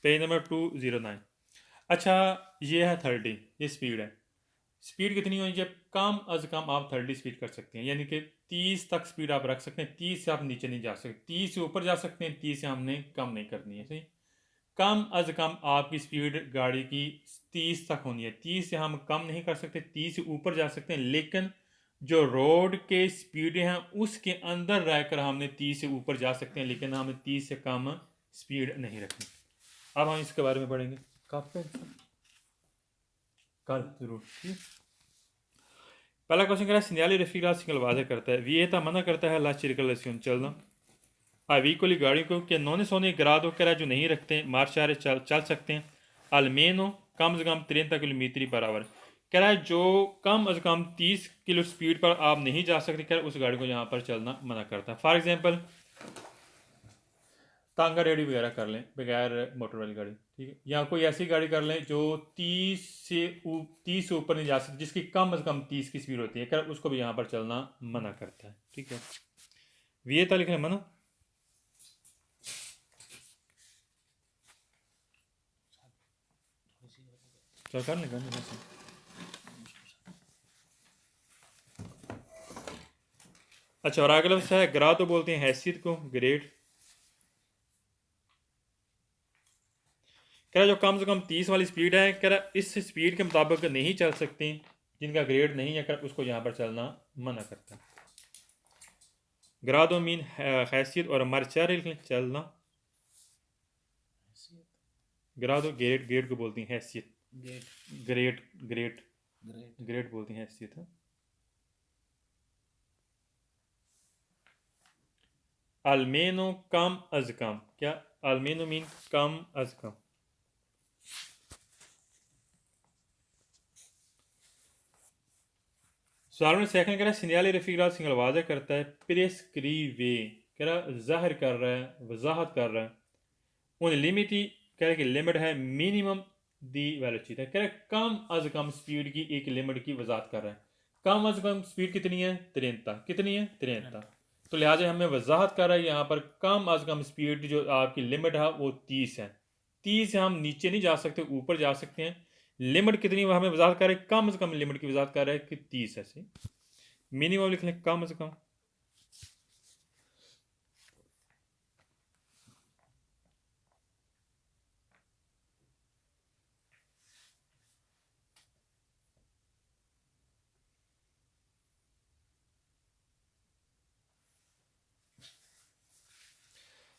Page number 209। अच्छा, ये है 30, ये स्पीड है। स्पीड कितनी होनी चाहिए? कम अज़ कम आप 30 स्पीड कर सकते हैं, यानी कि 30 तक स्पीड आप रख सकते हैं। 30 से आप नीचे नहीं जा सकते, 30 से ऊपर जा सकते हैं, 30 से हमने कम नहीं करनी है। सही, कम अज़ कम आपकी स्पीड गाड़ी की 30 तक होनी है। 30 से हम कम नहीं कर सकते, 30 से ऊपर जा सकते हैं, लेकिन जो रोड के स्पीड हैं उसके अंदर रहकर हमने 30 से ऊपर जा सकते हैं, लेकिन हमें 30 से कम स्पीड नहीं रखनी। अब हम इसके बारे में पढ़ेंगे कल जरूर। ठीक, पहला क्वेश्चन कह रहा है सिग्नल रफीक सिग्नल वाजे करता है, वियता मना करता है ला circolazione चलना। Vicoli गाड़ी को कि non sono in grado कह रहा है जो नहीं रखते मार्च चल सकते हैं almeno कम से कम 30 किलोमीटर पर आवर। कह रहा है जो कम अज कम 30 किलो स्पीड पर आप नहीं जा सकते, कह रहा है उस गाड़ी को यहाँ पर चलना मना करता है। फॉर एग्जांपल तांगा रेडी वगैरह कर लें बगैर मोटर वाली गाड़ी, ठीक है, या कोई ऐसी गाड़ी कर लें जो 30 से ऊपर नहीं जा सकती, जिसकी कम अज कम 30 की स्पीड होती है, कर उसको भी यहाँ पर चलना मना करता है। ठीक है, वियता लिखना मना। चल कर लें। अच्छा, और अगला है ग्रा तो बोलते हैं हैसियत को, ग्रेड। कह रहा जो कम से कम 30 वाली स्पीड है, कह रहा इस स्पीड के मुताबिक नहीं चल सकते, जिनका ग्रेड नहीं है, कर उसको यहाँ पर चलना मना करता है। ग्रादो मीन हैसियत और मरचर चलना। ग्रादो ग्रेड, ग्रेड को बोलती हैं हैसियत, ग्रेट ग्रेट ग्रेट बोलती हैं हैसियत। almeno कम अज कम, क्या almeno मीन कम अज कम। सवाल में सेकंड कह रहा है सिग्नल रफीक सिग्नल वाज़ा करता है प्रेस्क्रीवे, कह रहा जाहिर कर रहा है, वजाहत कर रहा है उन लिमिटी, कह रहा कि लिमिट है मिनिमम दी वेलोसिटी है, कह रहा कम अज कम स्पीड की एक लिमिट की वजाहत कर रहा है। कम अज कम स्पीड कितनी है? 53। कितनी है? 53। तो लिहाजा हमें वजाहत कर रहा है यहाँ पर कम अज कम स्पीड जो आपकी लिमिट है वो 30 है। 30 से हम नीचे नहीं जा सकते, ऊपर जा सकते हैं। लिमिट कितनी हमें वजाहत कर रहे हैं, कम से कम लिमिट की वजाहत कर रहे हैं कि 30 है। मिनिमम लिख लें कम से कम।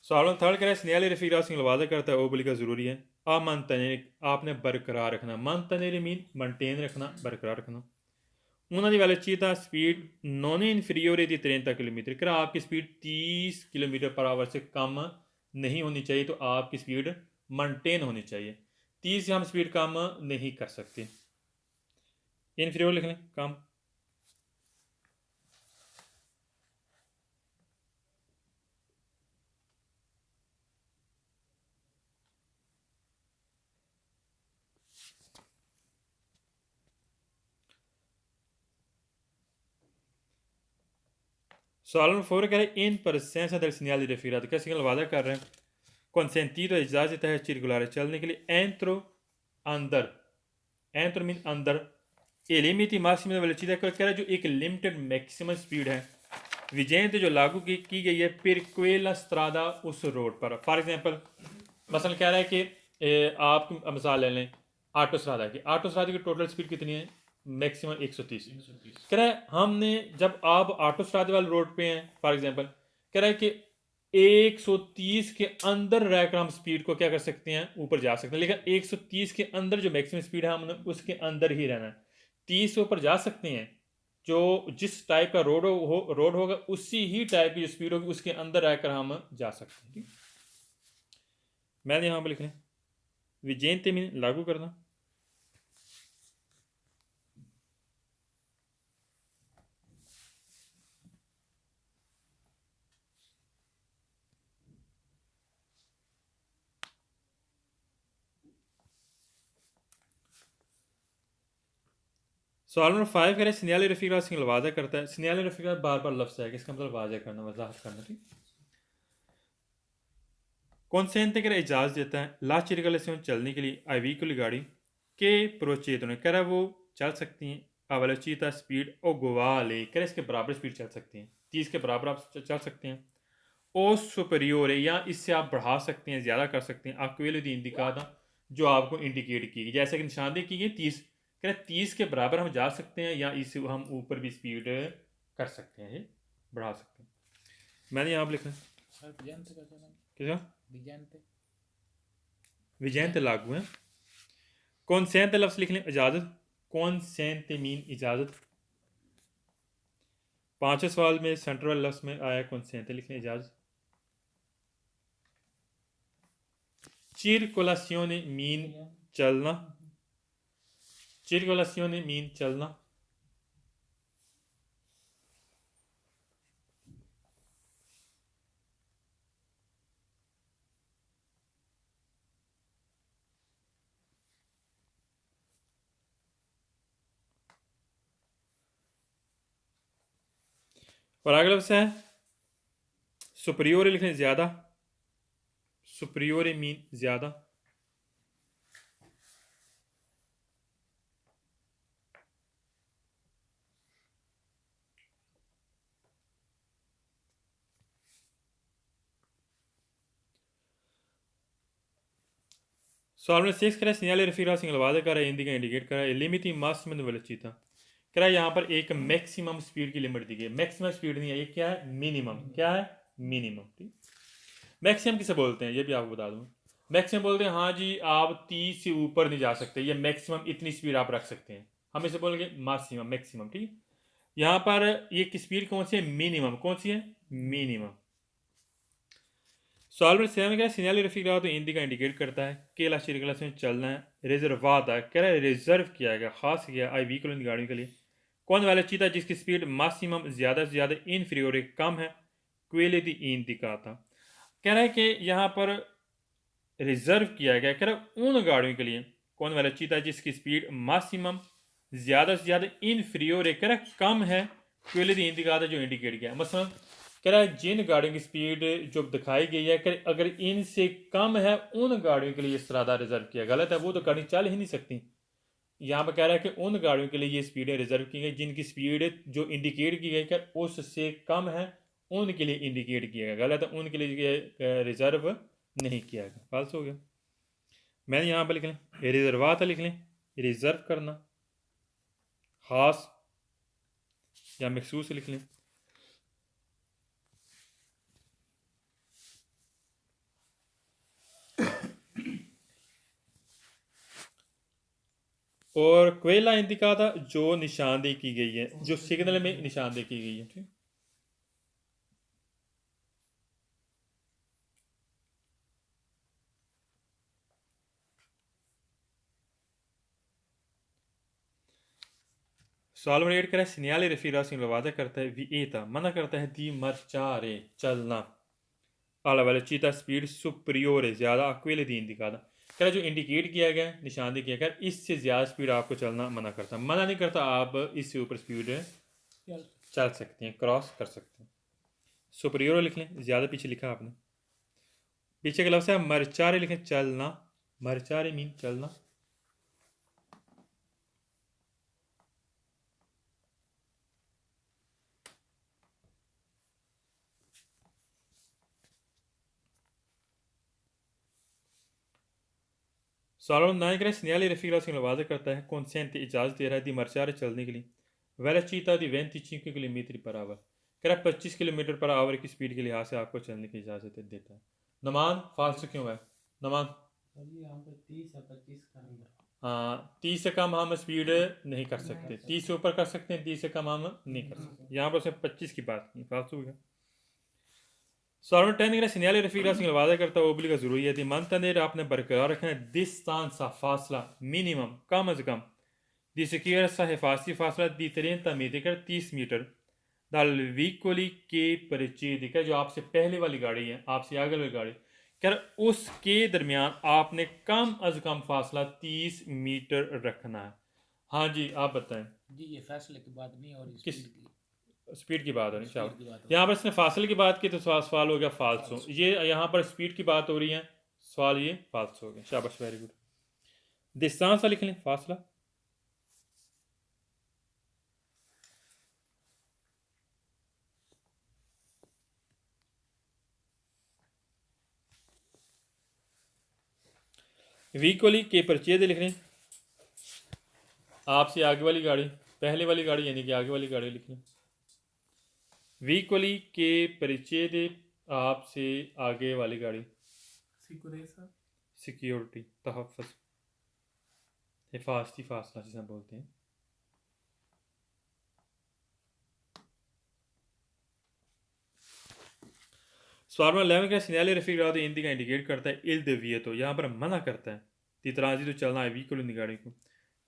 सवाल थर्ड कह रहा है स्नेहल रफीक सिंह वादा करता है ओबली का ज़रूरी है आ मनतने, आपने बरकरार रखना। मनतने मीन मेनटेन रखना, बरकरार रखना। उन्होंने वाले चीता स्पीड नॉन इन्फीरियर दी 30 किलोमीटर, कह आपकी स्पीड 30 किलोमीटर पर आवर से कम नहीं होनी चाहिए, तो आपकी स्पीड मेनटेन होनी चाहिए। 30 से हम स्पीड कम नहीं कर सकते। इन्फीरियर लिख लें कम। सवाल नंबर 4 कह रहे हैं इन presenza del segnale di rifirato, क्या सिग्नल वादा कर रहे हैं consentito इजाज़त है circolare चलने के लिए entro अंदर, entro मीन अंदर ए लिमिटी मासिम वेलोसिटी, कह रहा है जो एक लिमिटेड मैक्सिमम स्पीड है विजेंट जो लागू की गई है per quella strada, उस रोड पर। फॉर एग्जांपल मसलन कह रहा है कि आप मिसाल ले लें ऑटो स्ट्रादा की, ऑटो स्ट्रादा की टोटल स्पीड कितनी है? मैक्सिमम 130। कह रहा है हमने जब आप ऑटो स्ट्रादा वाले रोड पे हैं फॉर एग्जांपल, कह रहा है कि 130 के अंदर रहकर हम स्पीड को क्या कर सकते हैं, ऊपर जा सकते हैं, लेकिन 130 के अंदर जो मैक्सिमम स्पीड है हमने उसके अंदर ही रहना है। 30 से ऊपर जा सकते हैं, जो जिस टाइप का रोड होगा उसी ही टाइप की स्पीड होगी उसके अंदर रहकर हम जा सकते हैं। ठीक, मैंने यहाँ पर लिख लें विजेंते में लागू करना। सवाल नंबर 5 कह रहे हैं सिग्नल रफीक सिंगल वादा करता है। सिग्नल रफीक बार बार लफ्ज़ है कि इसका मतलब वाजा करना, वजाहत करना। ठीक, consente कह रहा इजाज़त देता है ला circolazione चलने के लिए ai veicoli गाड़ी के procedono कह रहा वो चल सकती हैं a velocità स्पीड uguale कह रहा इसके बराबर स्पीड चल सकती हैं 30 के बराबर आप चल सकते हैं ओ सुपरियोर या इससे आप बढ़ा सकते हैं ज़्यादा कर सकते हैं aquello di indicata जो आपको इंडिकेट की गई जैसे कि निशानदेही की गई 30 कह रहा 30 के बराबर हम जा सकते हैं या इससे हम ऊपर भी स्पीड कर सकते हैं ये बढ़ा सकते हैं मैंने यहाँ पर लिखा किसका विजयंत लागू है कॉन्सेंट लफ्ज़ लिख लें इजाज़त कॉन्सेंट मीन इजाज़त पांचवें सवाल में सेंटर वाले लफ्ज़ में आया कॉन्सेंट लिख लें इजाज़त circolazione मीन चलना circolazione मीन चलना और अगला लफ्ज़ है सुपरियोर लिख लें ज़्यादा सुपरियोर मीन ज़्यादा सवाल में 6 करा segnale riferirà segnalata करा indica इंडिकेट करा limiti massimo di velocità करा यहाँ पर एक मैक्सिमम स्पीड की लिमिट दी गई मैक्सिमम स्पीड नहीं है ये क्या है मिनिमम क्या है मिनिमम ठीक मैक्सिमम किसे बोलते हैं ये भी आपको बता दूँ मैक्सिमम बोलते हैं हाँ जी आप 30 से ऊपर नहीं जा सकते ये मैक्सिमम इतनी स्पीड आप रख सकते हैं हम इसे बोलेंगे मैक्सिमम मैक्सिमम ठीक यहाँ पर ये की स्पीड कौन सी है मिनिमम कौन सी है मिनिमम सवाल में सेवन क्या सिग्नल रफीक तो इंडिका इंडिकेट करता है कि ला circolazione में चलना है रिजर्वादा कह रहा है रिजर्व किया गया खास किया आई व्हीकल गाड़ियों के लिए कौन वाला चीता जिसकी स्पीड मैक्सिमम ज़्यादा से ज़्यादा इनफीरियर कम है क्वेले दी इंडिकाता कह रहा है कि यहाँ पर रिजर्व किया गया कह रहा है उन गाड़ियों के लिए कौन वाला चीता जिसकी स्पीड मैक्सिमम ज़्यादा से ज़्यादा इनफीरियर कह रहा है कम है क्वेले दी इंडिकाता जो इंडिकेट किया मसलन कह रहा है जिन गाड़ियों की स्पीड जो दिखाई गई है कि अगर इनसे कम है उन गाड़ियों के लिए इस तरह रिजर्व किया गलत है वो तो गाड़ी चल ही नहीं सकती यहाँ पर कह रहा है कि उन गाड़ियों के लिए ये स्पीडें रिजर्व की गई जिनकी स्पीड जो इंडिकेट की गई कि उससे कम है उनके लिए इंडिकेट किया गया गलत है उनके लिए रिजर्व नहीं किया गया फाल्स हो गया मैंने यहाँ पर लिख लें रिजर्वात लिख लें रिजर्व करना खास या मखसूस लिख लें और क्वेला इंडिकाता जो निशानदेही की गई है जो सिग्नल में निशानदेही की गई है ठीक सवाल नंबर 8 कह रहा है सिग्नल रिफीरा वादा करता है विएता मना करता है दी मर्चारे चलना आला वाला चीता स्पीड सुपरियोर ज़्यादा क्वेले दी इंडिकाता कह रहा जो इंडिकेट किया गया निशानदेही किया गया इससे ज़्यादा स्पीड आपको चलना मना करता मना नहीं करता आप इससे ऊपर स्पीड चल सकते हैं क्रॉस कर सकते हैं सुपरियोर लिख लें ज़्यादा पीछे लिखा आपने पीछे का लफ्ज़ है मरचारे लिखें चलना मरचारे मीन चलना सवाल नायक सिग्नल रफीरा वादा करता है कॉन्सेंट इजाज़त दे रहा है दी मरचारे चलने के लिए वेलोसिटी दी 25 किलोमीटर पर आवर कह रहा है 25 किलोमीटर पर आवर की स्पीड के लिहाज से आपको चलने की इजाज़त देता है नमान फास्ट क्यों है नमान हाँ 30 से कम हम स्पीड नहीं कर सकते 30 से ऊपर कर सकते हैं 30 से कम हम नहीं कर सकते यहाँ पर उसने 25 की बात की फास्ट हो गया सवाल 10 का सिग्नल रफीक वादा करता है ओबली का जरूरी है मन तंदेर आपने बरकरार रखना है डिस्टेंस सा फासला मिनिमम कम अज कम दिसकीर सा हिफाजती फासला दी तरीन तमीद कर 30 मीटर दल वीकोली के परिचय दिखा जो आपसे पहले वाली गाड़ी है आपसे आगे वाली गाड़ी कर उसके दरमियान आपने कम अज कम फासला 30 मीटर रखना है हाँ जी आप बताएं जी ये फैसले की बात नहीं और किस स्पीड की बात हो रही है। स्पीड की बात हो यहाँ पर इसने फासले की बात की तो सवाल हो गया फाल्सो। ये यहाँ पर स्पीड की बात हो रही है, सवाल ये फाल्सो हो गया। शाबाश, वेरी गुड। डिस्टेंस लिख लें, फासला। वीकोली के परचेज लिख लें, आपसे आगे वाली गाड़ी, पहले वाली गाड़ी यानी कि आगे वाली गाड़ी लिख लें। वीकोली के परिचय दे, आपसे आगे वाली गाड़ी। सिक्योरिटी, तहफ़्फ़ुज़, हिफाजती फासला जिसे हम बोलते हैं। सवाल में 11 का सिग्नल रफीक हिंदी का इंडिकेट करता है इल देवियत, तो यहाँ पर मना करता है तितराजी तो चलना है वीकुल गाड़ी को।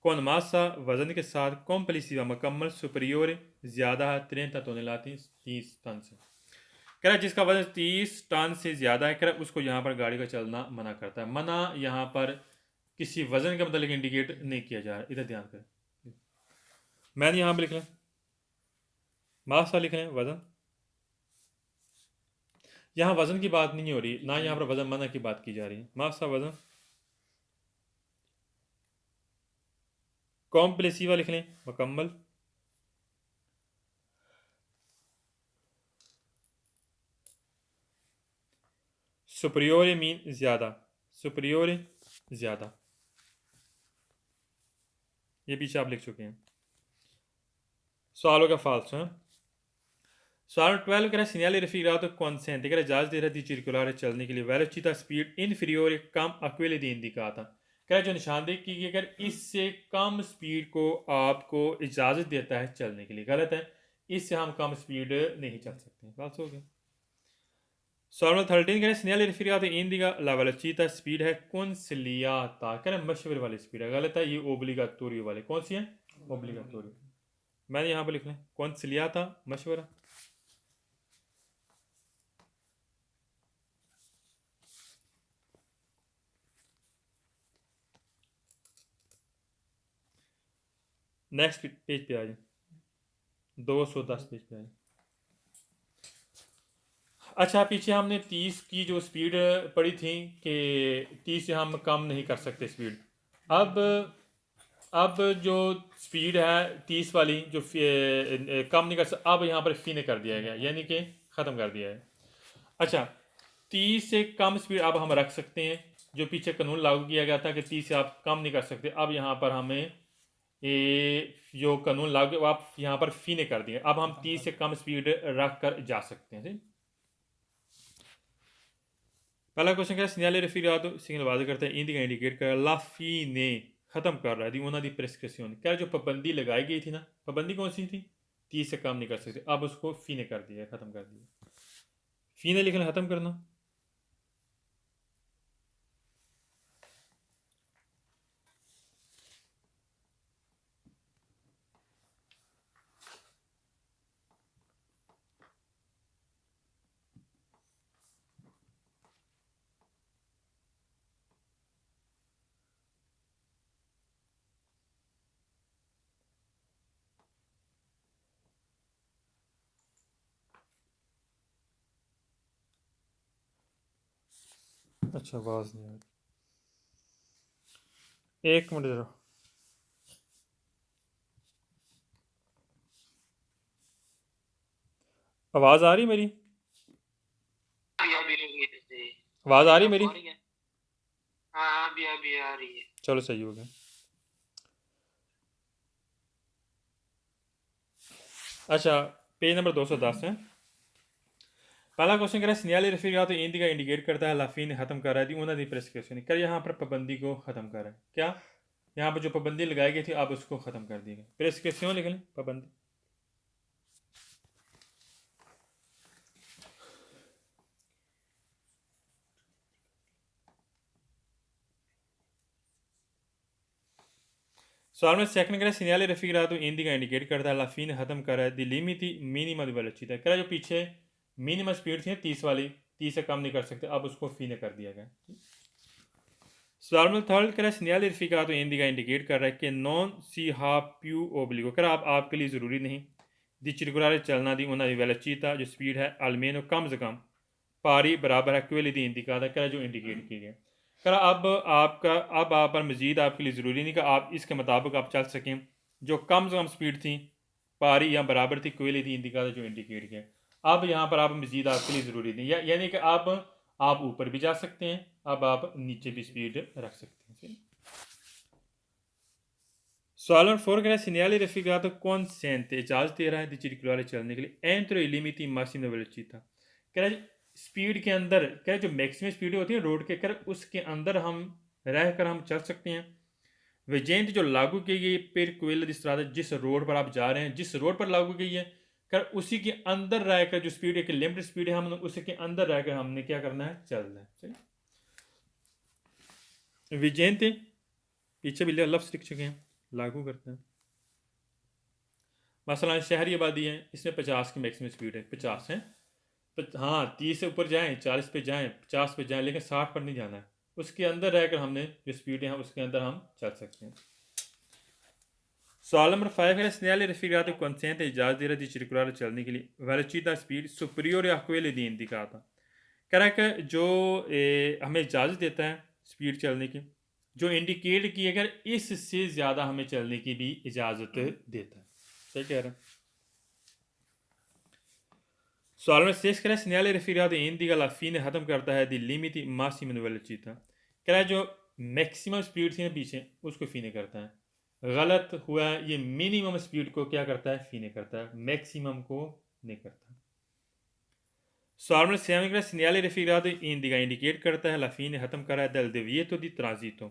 कौन मासा वजन के साथ कॉम्प्लिसिवा मुकम्मल सुपरियोर ज़्यादा है 30 टन लाती 30 टन से। कह रहा है जिसका वजन 30 टन से ज़्यादा है, कह रहा है उसको यहाँ पर गाड़ी का चलना मना करता है। मना यहाँ पर किसी वजन के मतलब इंडिकेट नहीं किया जा रहा, इधर ध्यान करें। मैंने यहाँ पर लिख लें, मासा लिख लें, वजन। यहाँ वजन की बात नहीं हो रही, ना यहाँ पर वजन मना की बात की जा रही है। मासा वजन, कॉम्प्लेसिवा लिख लें, मुकम्मल। सुपरियोर मीन ज़्यादा, सुपरियोर ज़्यादा, ये पीछे आप लिख चुके हैं। सवालों का फाल्स है। सवाल 12 कह रहा है सिग्नल रफीरात कॉन्सेंट कह रहा इजाज़त दे रहा थी चिरकुलार चलने के लिए, वेलोसिटी स्पीड इनफीरियोर कम अक्वेले दी इंडिकाता, कह रहा जो निशानदेही की अगर इससे कम स्पीड को आपको इजाज़त देता है चलने के लिए, गलत है, इससे हम कम स्पीड नहीं चल सकते। बात हो गई। सवाल 13 कह रहे सिग्नल रफीरात इंडिका ला वेलोसिटी स्पीड है कॉन्सिलियाता, कह रहे मशवरे वाली स्पीड है, गलत है, ये ओब्लिगाटोरियो वाले। कौन सी है? ओब्लिगाटोरियो। मैंने यहाँ पर लिख लें कॉन्सिलियाता मशवरा। नेक्स्ट पेज पे आ जाए, 210 पेज पे आ जाए। अच्छा, पीछे हमने 30 की जो स्पीड पढ़ी थी कि 30 से हम कम नहीं कर सकते स्पीड। अब जो स्पीड है 30 वाली जो कम नहीं कर सकते, अब यहाँ पर फीने कर दिया गया, यानी कि ख़त्म कर दिया है। अच्छा, 30 से कम स्पीड अब हम रख सकते हैं, जो पीछे कानून लागू किया गया था कि 30 से आप कम नहीं कर सकते, अब यहाँ पर हमें ये जो कानून लागू आप यहाँ पर फीने कर दिए, अब हम 30 से कम स्पीड रख कर जा सकते हैं। पहला क्वेश्चन क्या सिग्नल रफीरात सिग्नल वादे करता है इंडी का इंडिकेट कर ला फी ने खत्म कर रहा है दी उन्होंने प्रेस्क्रिप्शन, क्या जो पाबंदी लगाई गई थी ना, पाबंदी कौन सी थी? 30 से कम नहीं कर सकते, अब उसको फी ने कर दिया, खत्म कर दिया। फी ने लिखना खत्म करना। अच्छा, आवाज़ नहीं आ रही, एक मिनट जरा। आवाज़ आ रही मेरी? आवाज़ आ रही मेरी? हाँ, अभी अभी आ रही है। चलो सही हो गया। अच्छा, पेज नंबर 210 है। पहला क्वेश्चन कह रहा है सिग्नल रफीरात इंडी का इंडिकेट करता है लाफी ने खत्म कर रहा है उन्होंने प्रेस्क्रिप्शन, कर यहाँ पर पाबंदी को ख़त्म कर रहा है। क्या यहाँ पर जो पाबंदी लगाई गई थी अब उसको ख़त्म कर दी गई। प्रेस्क्रिप्शन लिख लें, पाबंदी। सवाल में सेकंड करें सिग्नल रफीरात इंडी का इंडिकेट करता है लाफी ने खत्म कर रहा है दी लिमिटी मिनिमम वेलोसिटी, कह जो पीछे मिनिमम स्पीड थी 30 वाली, 30 से कम नहीं कर सकते, अब उसको फी ने कर दिया गया। सवाल में थर्ड कह रहा है सिग्नल रफीरात इंडी का इंडिकेट कर रहा है कि नॉन सी हाफ प्यू ओब्लिगो, कह आप आपके लिए ज़रूरी नहीं di circolare चलना di una velocità जो स्पीड है almeno कम से कम पारी बराबर है क्वेली दी इंडिकाता क्या जो इंडिकेट की गई कर अब आप पर मजीद आपके लिए ज़रूरी नहीं कि आप इसके मुताबिक आप चल सकें जो कम से कम स्पीड थी पारी या बराबर थी क्वेली दी इंडिकाता जो इंडिकेट किया अब यहाँ पर आप मजीद आपके लिए ज़रूरी नहीं यानी कि आप ऊपर भी जा सकते हैं अब आप नीचे भी स्पीड रख सकते हैं सवाल नंबर 4 कह रहा है segnale raffigurato consente इजाज़त दे रहा है di circolare चलने के लिए entro i limiti massima velocità कह रहा है स्पीड के अंदर कह रहा है जो मैक्सिमम स्पीड होती है रोड के कर उसके अंदर हम रहकर हम चल सकते हैं विजेंट जो लागू की गई पर कोयल जिस रोड पर आप जा रहे हैं जिस रोड पर लागू की है कर उसी के अंदर रहकर जो स्पीड एक लिमिटेड स्पीड है हम उसी के अंदर रहकर हमने क्या करना है चलना है चलिए विजेंट पीछे भी लफ्ज़ लिख चुके हैं लागू करते हैं मसलन शहरी आबादी है इसमें 50 की मैक्सिमम स्पीड है 50 है हाँ 30 से ऊपर जाएं 40 पे जाएं 50 पे जाएं लेकिन 60 पर नहीं जाना है उसके अंदर रहकर हमने जो स्पीड है उसके अंदर हम चल सकते हैं सवाल नंबर 5 है segnale raffigurato consente इजाज़त दे रहा है di circolare चलने के लिए velocità speed superiore a quelle di indicata कह रहा है कि जो हमें इजाज़त देता है स्पीड चलने की जो इंडिकेट की अगर इससे ज़्यादा हमें चलने की भी इजाज़त देता है क्या कह रहा है सवाल में शेष कह रहा है segnale raffigurato indica alla fine ख़त्म करता है दी limiti massima di velocità कह रहा है जो मैक्सिमम स्पीड थी ना पीछे उसको फीने करता है गलत हुआ ये मिनिमम स्पीड को क्या करता है फीने करता है मैक्सिमम को नहीं करता सवाल में सेवन कह रहा है segnale raffigurato indica इंडिकेट करता है la fine ख़त्म कर रहा है del divieto di transito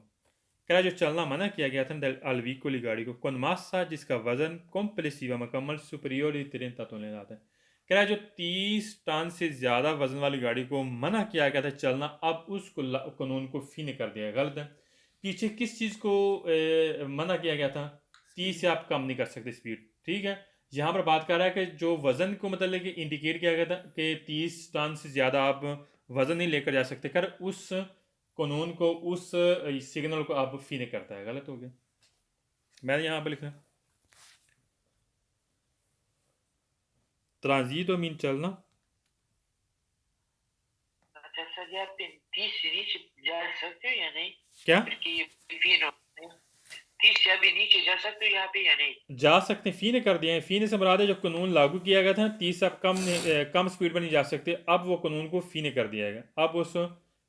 कह रहा है जो चलना मना किया गया था al veicolo गाड़ी को con massa जिसका वजन complessiva मुकम्मल superiore di 30 टन है कह रहा है जो 30 टन से ज़्यादा वजन वाली गाड़ी को मना किया गया था चलना अब उसको कानून को फीने कर दिया गलत है पीछे किस चीज़ को मना किया गया था 30 से आप कम नहीं कर सकते स्पीड ठीक है यहाँ पर बात कर रहा है कि जो वज़न को मतलब कि इंडिकेट किया गया था कि 30 टन से ज़्यादा आप वज़न नहीं लेकर जा सकते कर उस कानून को उस सिग्नल को आप फीने करता है गलत हो गया मैंने यहाँ पर लिखा ट्रांजिटो मीन चलना अच्छा सर जी आप 30 से नीचे जा सकते हो या नहीं क्या 30 से अभी नीचे जा सकते हो यहाँ पे या नहीं जा सकते हैं फीने कर दिए हैं फीने से मुराद है जो कानून लागू किया गया था 30 से आप कम स्पीड पर नहीं जा सकते अब वो कानून को फीने कर दिया गया अब उस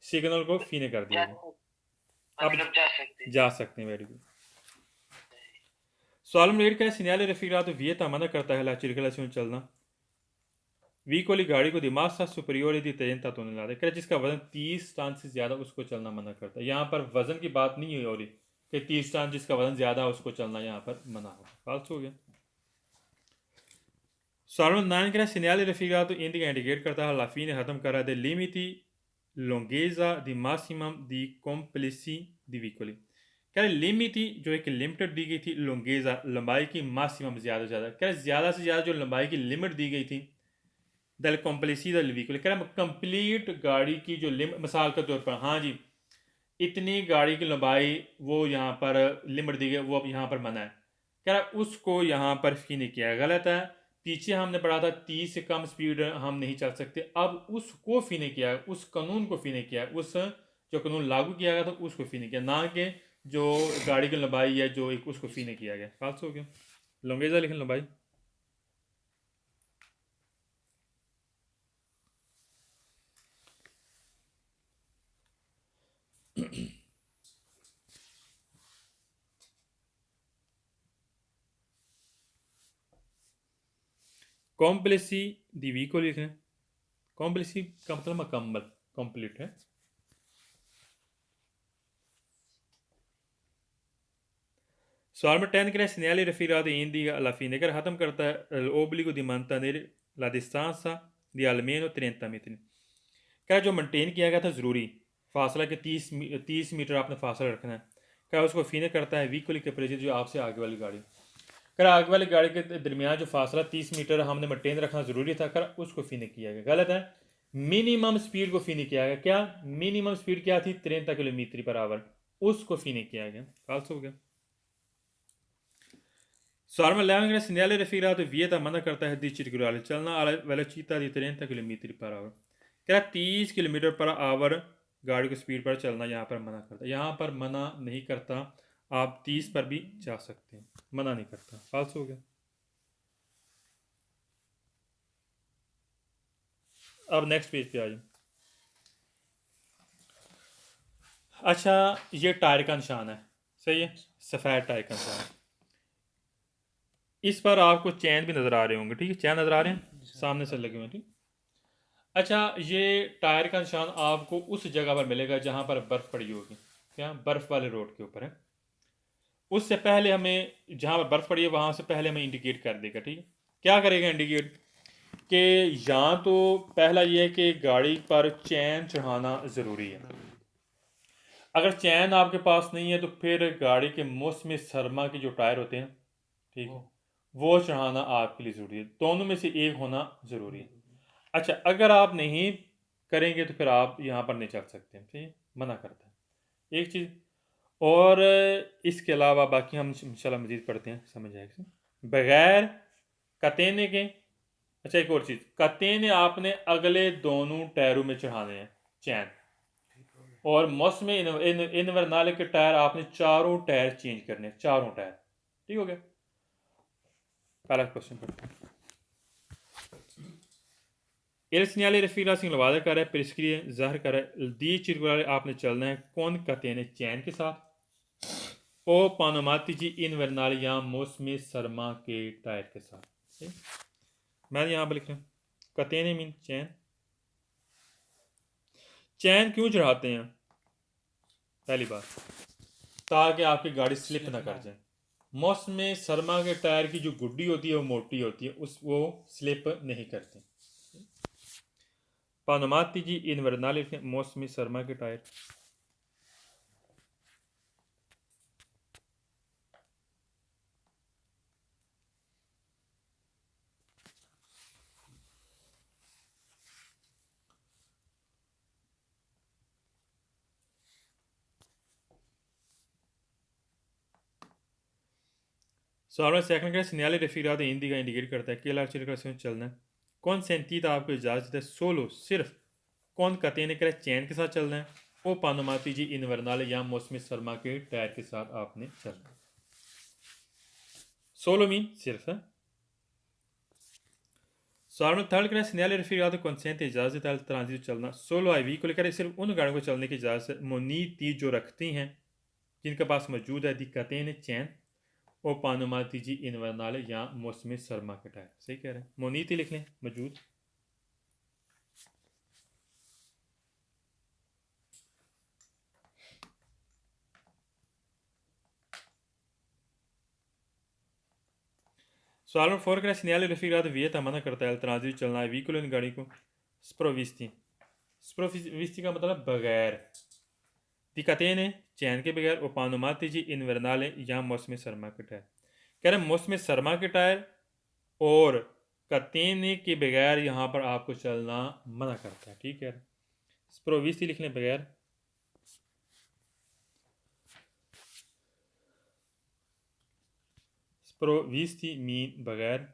सिग्नल को फीने कर दिया गया अब जा सकते हैं वेरी गुड सवाल में रेड का segnale raffigurato vieta मना करता है la circolazione चलना वीकोली गाड़ी को दिमाग सा सुपरियोर दी 30 टन कर जिसका वजन 30 टन से ज़्यादा उसको चलना मना करता है यहाँ पर वजन की बात नहीं हो रही कि 30 टन जिसका वजन ज़्यादा उसको चलना यहाँ पर मना होगा फाल्स हो गया सवाल 9 कह रहा है segnale raffigurato indica इंडिकेट करता है la fine ख़त्म कर रहा है limiti longhezza di maximum di complessi di vicoli कह रहे लिमिट जो एक लिमिटेड दी गई थी लोंगेजा लंबाई की मैक्सिमम ज़्यादा कह रहे ज़्यादा से ज़्यादा जो लंबाई की लिमिट दी गई थी दल कॉम्प्लेसी दल व्हीकल कह रहा कंप्लीट गाड़ी की जो मिसाल के तौर पर हाँ जी इतनी गाड़ी की लंबाई वो यहाँ पर लिमिट दी गई वो अब यहाँ पर मना है कह रहा उसको यहाँ पर फी नहीं किया गलत है पीछे हमने पढ़ा था 30 से कम स्पीड हम नहीं चल सकते अब उसको फी नहीं किया उस कानून को फी नहीं किया उस जो कानून लागू किया गया था उसको फी नहीं किया ना कि जो गाड़ी की लंबाई है जो एक उसको फी नहीं किया गया फाल्स हो गया लंगेजा लिखें लंबाई कॉम्प्लेसी दी वी को लिखें कॉम्प्लेसी का मतलब मुकम्मल कंप्लीट है सवाल में 10 के segnale raffigurato indica alla fine कर ख़त्म करता है l'obbligo di mantenere la distanza di almeno 30 metri क्या जो मेंटेन किया गया था ज़रूरी फासला के 30 मीटर आपने फासला रखना है क्या उसको फीने करता है व्हीकल के अपोजिट जो आपसे आगे वाली गाड़ी कर आगे वाली गाड़ी के दरमियान जो फासला 30 मीटर हमने मेंटेन रखना ज़रूरी था कर उसको फीने किया गया गलत है मिनिमम स्पीड को फीने किया गया क्या मिनिमम स्पीड क्या थी 30 किलोमीटर पर आवर उसको फीने किया गया फाल्स हो गया Só uma leva segnale referido vieta manda carta di circolare चलना alla velocità di 30 km per hora. क्या 30 किलोमीटर पर आवर गाड़ी की स्पीड पर चलना यहाँ पर मना करता है। यहाँ पर मना नहीं करता, आप 30 पर भी जा सकते हैं, मना नहीं करता। फाल्स हो गया। अब नेक्स्ट पेज पे आ जाए। अच्छा, ये टायर का निशान है, सही है, सफ़ेद टायर का निशान। इस पर आपको चैन भी नज़र आ रहे होंगे, ठीक है, चैन नज़र आ रहे हैं सामने से लगे हुए, ठीक। अच्छा, ये टायर का निशान आपको उस जगह पर मिलेगा जहाँ पर बर्फ़ पड़ी होगी, क्या बर्फ़ वाले रोड के ऊपर है। उससे पहले हमें, जहाँ पर बर्फ़ पड़ी है वहाँ से पहले हमें इंडिकेट कर देगा, ठीक है। क्या करेगा इंडिकेट, कि यहाँ तो पहला ये है कि गाड़ी पर चैन चढ़ाना ज़रूरी है। अगर चैन आपके पास नहीं है तो फिर गाड़ी के मौसम सरमा के जो टायर होते हैं, ठीक है, वो चढ़ाना आपके लिए ज़रूरी है। दोनों में से एक होना ज़रूरी है। अच्छा, अगर आप नहीं करेंगे तो फिर आप यहाँ पर नहीं चल सकते, ठीक है, मना करता है एक चीज़। और इसके अलावा बाकी हम इंशाल्लाह मज़ीद पढ़ते हैं, समझ आएगा। बगैर कतेने के, अच्छा एक और चीज़, कतेने आपने अगले दोनों टायरों में चढ़ाने हैं चैन, और मौसम इनवर्नाले के टायर आपने चारों टायर चेंज करने हैं, चारों टायर, ठीक हो गया। पहला क्वेश्चन पढ़ते हैं। Il segnale rifila सिंगलवादा कर है, परिस्क्रिय ज़ाहिर कर है, दी चिरकुलारे आपने चलना है कौन कतेने चैन के साथ, ओ पानोमाती इनवर्नाल या मौसमी सरमा के टायर के साथ, ठीक? मैं यहाँ पर लिख रहा हूँ कतेने मीन चैन। चैन क्यों चढ़ाते हैं, पहली बात ताकि आपकी गाड़ी स्लिप ना कर जाए। मौसम सरमा के टायर की जो गुड्डी होती है वो मोटी होती है, वो स्लिप नहीं करती। पानोमाती इनवर्नाल मौसमी सरमा के टायर। सवाल सेकंड का सिग्नल रेफिराद हिंदी का इंडिकेट करता है कि लार्चर चलना है कौन सेंटीद आपको इजाज़त है सोलो सिर्फ कौन कतेने करे चैन के साथ चलना है, वो पानोमाती इनवर्नाल या मौसमी सरमा के टायर के साथ आपने चलना है। सोलो मीन सिर्फ है। सवाल थर्ड का सिग्नल रेफिराद कंसेंट इजाज़त है ट्रांजिट चलना सोलो आई वी को लेकर सिर्फ उन गाड़ियों को चलने की इजाज़त मोनीती जो रखती हैं जिनके पास मौजूद है दिक्कतें चैन ओ पानोमाती इनवर्नाले या मौसम सरमा के टायर, सही कह रहे हैं, मोनीती लिख लें मौजूद। सवाल नंबर 4 का सिग्नल रेफिराद वियत मना करता है ट्रांजिट चलना है व्हीकल इन गाड़ी को स्प्रोविस्ती। स्प्रोविस्ती का मतलब बगैर, दिक्कतें चैन के बगैर, ओ पानोमाती इनवर्नाले या मौसम सरमा के टायर। कह रहे हैं मौसम सरमा के टायर और कतेने के बगैर यहाँ पर आपको चलना मना करता है, ठीक है। स्प्रोविस्ती लिख लें बगैर। स्प्रोविस्ती मीन बगैर।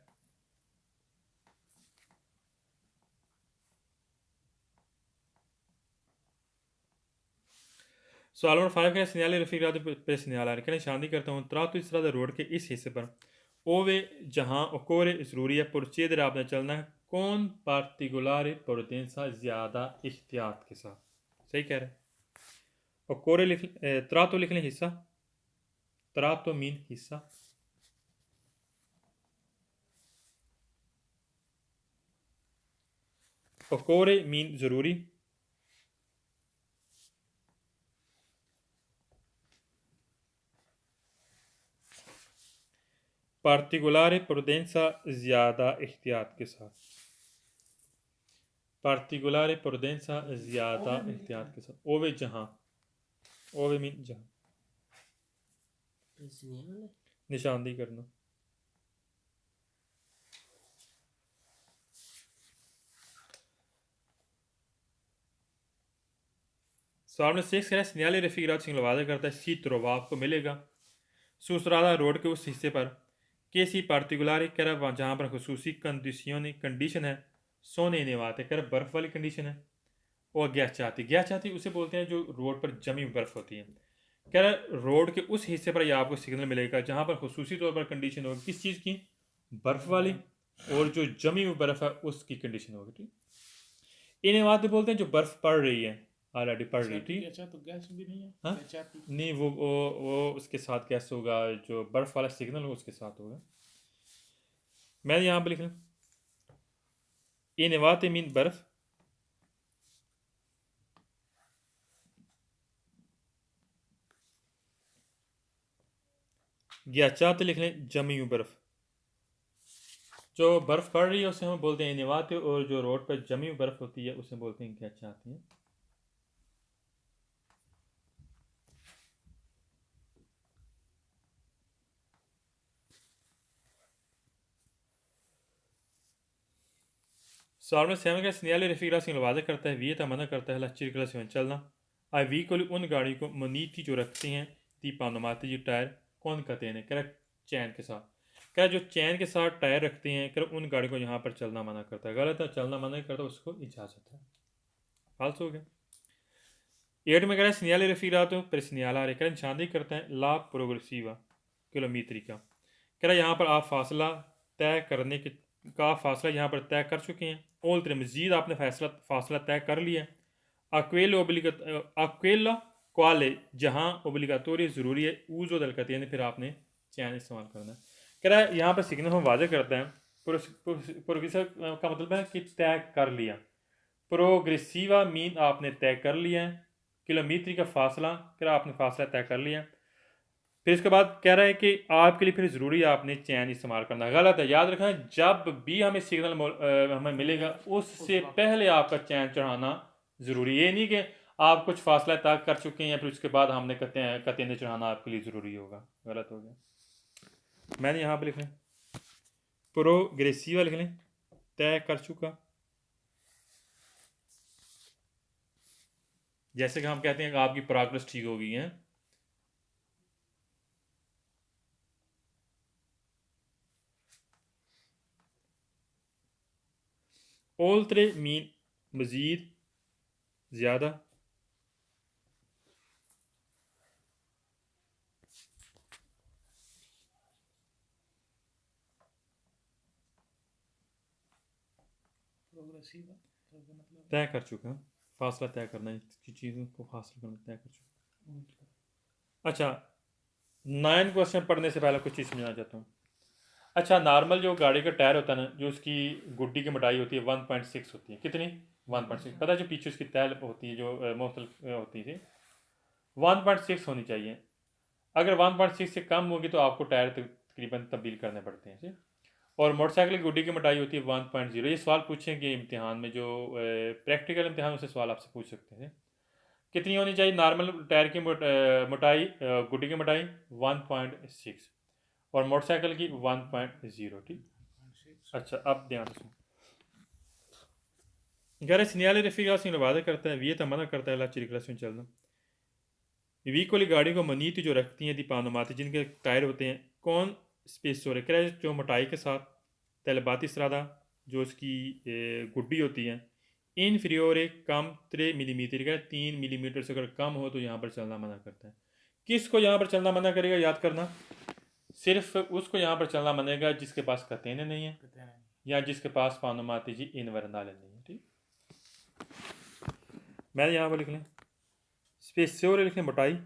सवाल नंबर 5 का सिग्नल रफीक पे सिग्नल आ रहा है, निशानी करता हूँ त्रातो इस तरह रोड के इस हिस्से पर ओवे जहाँ ओकोरे ज़रूरी है पुरचेदर आपने चलना है कौन पार्टिकुलर पोटेंसा ज़्यादा एहतियात के साथ, सही कह रहे हैं। ओकोरे लिख त्रातो लिख लें हिस्सा, त्रातो मीन हिस्सा। ओकोरे मीन ज़रूरी। पार्टिकुलर प्रुडेंसा ज़्यादा एहतियात के साथ, पार्टिकुलर प्रुडेंसा ज़्यादा एहतियात के साथ। ओवे जहाँ, ओवे मीन जहाँ, निशानदी करना। सवाल में 6 है सिग्नल रफीक सिंगल वादा करता है सी त्रोवा आपको मिलेगा सुसरादा रोड के उस हिस्से पर केसी पार्टिकुलर कह रहा जहाँ पर खसूसी कंडीशन है सोने नेवाते कह रहा बर्फ़ वाली कंडीशन है। और ग्याचाती उसे बोलते हैं जो रोड पर जमी हुई बर्फ़ होती है। कह रहा रोड के उस हिस्से पर यह आपको सिग्नल मिलेगा जहाँ पर खसूसी तौर पर कंडीशन होगी किस चीज़ की, बर्फ़ वाली, और जो जमी हुई बर्फ़ है उसकी कंडीशन होगी। ठीक, इन्हें बातें बोलते हैं जो बर्फ़ पड़ रही है, ऑलरेडी पड़ रही थी। अच्छा तो गैस भी नहीं है। हाँ? नहीं, वो उसके साथ गैस होगा, जो बर्फ़ वाला सिग्नल हो उसके साथ होगा। मैं यहाँ पर लिख लूँ इन्हें मीन बर्फ़, ग्याचात लिख लें जमी हुई बर्फ़। जो बर्फ़ पड़ रही है उसे हम बोलते हैं इन्हें, और जो रोड पर जमी हुई बर्फ़ होती है उसे बोलते हैं ग्याचात है। Sorma sevmek segnali refira sin वादा करता है वियता मना करता है लच्ची क्लास में चलना। आई वी को उन गाड़ी को मनीति जो रखती हैं ती पानोमाती जी टायर कौन कहते हैं कर चैन के साथ, क्या जो चैन के साथ टायर रखते हैं कर उन गाड़ी को यहाँ पर चलना मना करता है। गलत है, चलना मना करता है उसको इजाज़त है। फाल्स हो गया। एट में कह रहा है सिग्नल refirato per segnalare कह निशानदेही करता है ला प्रोग्रेसिवा किलोमीटर का। कह रहा यहाँ पर आप फासला तय करने के का फासला यहाँ पर तय कर चुके हैं। ओल्tre मजीद आपने फासला तय कर लिया है। अक्वेला क्वाले जहाँ ओब्लिगाटोरी ज़रूरी है ऊज़ो दल कहते हैं फिर आपने चैन इस्तेमाल करना है। कह रहा है यहाँ पर सिग्नल हम वादे करते हैं प्रोग्रेसिव का मतलब है कि तय कर लिया। प्रोग्रेसिवा मीन आपने तय कर लिया है, किलोमीटर का फासला फिर आपने फासला तय कर लिया। फिर इसके बाद कह रहा है कि आपके लिए फिर ज़रूरी है आपने चैन इस्तेमाल करना। गलत है, याद रखना जब भी हमें सिग्नल हमें मिलेगा उससे पहले आपका चैन चढ़ाना ज़रूरी है। ये नहीं कि आप कुछ फासला तय कर चुके हैं फिर उसके बाद हमने कतेने चढ़ाना आपके लिए ज़रूरी होगा। गलत हो गया। मैंने यहाँ पर लिख लें प्रोग्रेसिवा लिख लें तय कर चुका। जैसे कि हम कहते हैं कि आपकी प्रोग्रेस ठीक हो गई है। ओल्tre मीन मज़ीद ज़्यादा, मतलब तय कर चुका, फासला तय करना है चीज़ों को हासिल करना तय कर चुका। अच्छा, 9 क्वेश्चन पढ़ने से पहले कुछ चीज़ समझाना चाहता हूँ। अच्छा, नॉर्मल जो गाड़ी का टायर होता है ना, जो उसकी गुड्डी की मोटाई होती है 1.6 होती है। कितनी? 1.6। पता है जो पीछे उसकी तैल होती है जो मुख्तलिफ होती है 1.6 होनी चाहिए। अगर 1.6 से कम होगी तो आपको टायर तकरीबन तब्दील करने पड़ते हैं। ठीक? और मोटरसाइकिल की गुड्डी की मोटाई होती है 1.0। ये सवाल पूछेंगे इम्तिहान में, जो प्रैक्टिकल इम्तिहान से सवाल आपसे पूछ सकते हैं। कितनी होनी चाहिए नॉर्मल टायर की मोटाई, गुड्डी की मोटाई 1.6 और मोटरसाइकिल की 1.0। ठीक, अच्छा अब ध्यान से गैर सिग्नल refira sin वादा करता है वियत मना करता है ला चिरक्लास में चलना। वी कोली गाड़ी को मनीति जो रखती हैं दीपानुमाती जिनके टायर होते हैं कौन स्पेसोर है जो मोटाई के साथ तलबाती सरादा जो उसकी गुड्डी होती है इनफीरियोर कम 3 मिलीमीटर का 3 मिलीमीटर से अगर कम हो तो यहाँ पर चलना मना करता है। किसको यहाँ पर चलना मना करेगा? याद करना, सिर्फ उसको यहाँ पर चलना मनेगा जिसके पास कतेने नहीं है या जिसके पास पानुमाती जी इन वरनाले नहीं है। ठीक, मैं यहाँ पर लिख लें स्पेसोर लिख लें मोटाई,